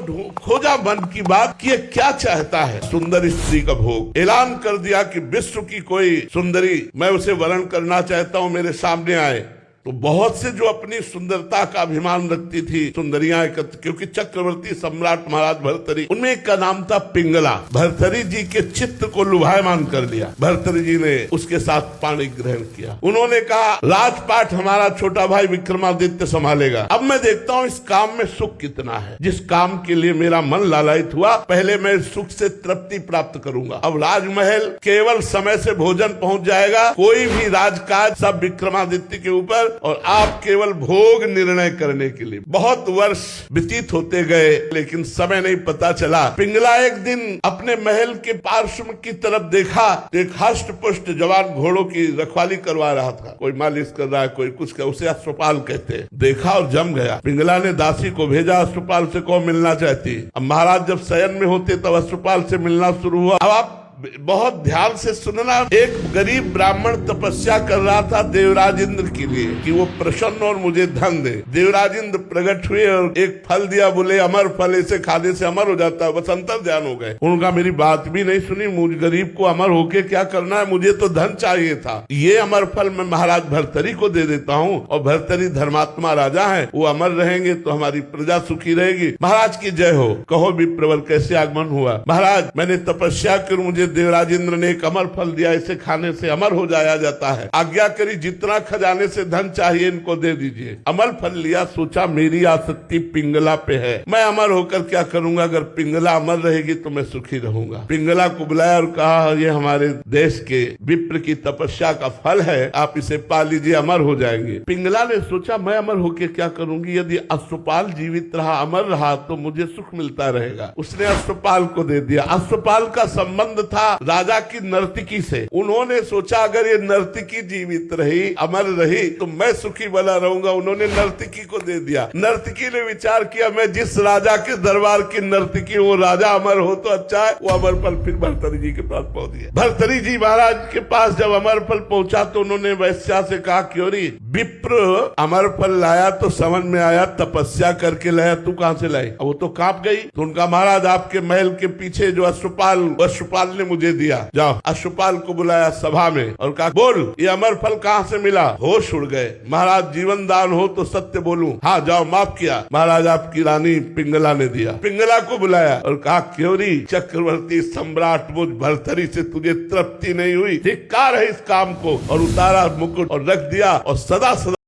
खोजा मन की बात कि ये क्या चाहता है। सुंदर स्त्री का भोग, ऐलान कर दिया कि विश्व की कोई सुंदरी मैं उसे वरण करना चाहता हूं, मेरे सामने आए। तो बहुत से जो अपनी सुंदरता का अभिमान रखती थी सुंदरियां एकत्र, क्योंकि चक्रवर्ती सम्राट महाराज भर्तृहरि, उनमें एक का नाम था पिंगला। भर्तृहरि जी के चित्त को लुभायमान कर दिया। भर्तृहरि जी ने उसके साथ पाणी ग्रहण किया। उन्होंने कहा राजपाट हमारा छोटा भाई विक्रमादित्य संभालेगा। अब मैं देखता हूँ इस काम में सुख कितना है। जिस काम के लिए मेरा मन लालायित हुआ, पहले मैं सुख से तृप्ति प्राप्त करूंगा। अब राजमहल केवल समय से भोजन पहुंच जाएगा, कोई भी राजकाज सब विक्रमादित्य के ऊपर, और आप केवल भोग निर्णय करने के लिए। बहुत वर्ष व्यतीत होते गए, लेकिन समय नहीं पता चला। पिंगला एक दिन अपने महल के पार्श्व की तरफ देखा, एक हष्ट पुष्ट जवान घोड़ों की रखवाली करवा रहा था। कोई मालिश कर रहा है, कोई कुछ कर, उसे अश्वपाल कहते हैं। देखा और जम गया। पिंगला ने दासी को भेजा, अश्वपाल से कौन मिलना चाहती। अब महाराज जब शयन में होते तब अश्वपाल से मिलना शुरू हुआ। अब आप बहुत ध्यान से सुनना। एक गरीब ब्राह्मण तपस्या कर रहा था देवराज इंद्र के लिए कि वो प्रसन्न और मुझे धन दे। देवराज इंद्र प्रकट हुए और एक फल दिया, बोले अमर फल, इसे खाने से अमर हो जाता है। बस अंतर ध्यान हो गए। उनका मेरी बात भी नहीं सुनी। मुझे गरीब को अमर होके क्या करना है, मुझे तो धन चाहिए था। ये अमर फल मैं महाराज भर्तृहरि को दे देता हूँ, और भर्तृहरि धर्मात्मा राजा है, वो अमर रहेंगे तो हमारी प्रजा सुखी रहेगी। महाराज की जय हो। कहो विप्रवर कैसे आगमन हुआ। महाराज मैंने तपस्या कर मुझे देवराज इंद्र ने एक अमर फल दिया, इसे खाने से अमर हो जाया जाता है। आज्ञा करी जितना खजाने से धन चाहिए इनको दे दीजिए। अमर फल लिया, सोचा मेरी आसक्ति पिंगला पे है, मैं अमर होकर क्या करूंगा। अगर पिंगला अमर रहेगी तो मैं सुखी रहूंगा। पिंगला को बुलाया और कहा ये हमारे देश के विप्र की तपस्या का फल है, आप इसे पा लीजिए, अमर हो जाएंगे। पिंगला ने सोचा मैं अमर होकर क्या करूंगी, यदि अश्वपाल जीवित रहा, अमर रहा तो मुझे सुख मिलता रहेगा। उसने अश्वपाल को दे दिया। अश्वपाल का संबंध था राजा की नर्तकी से। उन्होंने सोचा अगर ये नर्तकी जीवित रही, अमर रही, तो मैं सुखी बना रहूंगा। उन्होंने नर्तकी को दे दिया। नर्तकी ने विचार किया मैं जिस राजा के दरबार की नर्तकी, वो राजा अमर हो तो अच्छा है। वो अमर फल फिर भर्तृहरि जी के पास पहुंच गया। भर्तृहरि जी महाराज के पास जब अमर फल पहुंचा तो उन्होंने वैश्या से कहा क्योरी विप्र अमर फल लाया तो समझ में आया तपस्या करके लाया, तू कहां से लाई। वो तो कांप गई। तो उनका महाराज आपके महल के पीछे जो अश्वपाल ने मुझे दिया। जाओ। अश्वपाल को बुलाया सभा में और कहा बोल ये अमर फल कहाँ से मिला। होश उड़ गए। महाराज जीवन दान हो तो सत्य बोलूं। हाँ जाओ, माफ किया। महाराज आपकी रानी पिंगला ने दिया। पिंगला को बुलाया और कहा क्योरी चक्रवर्ती सम्राट मुझ भर्तृहरि से तुझे तृप्ति नहीं हुई, धिक्कार है इस काम को। और उतारा मुकुट और रख दिया और सदा सदा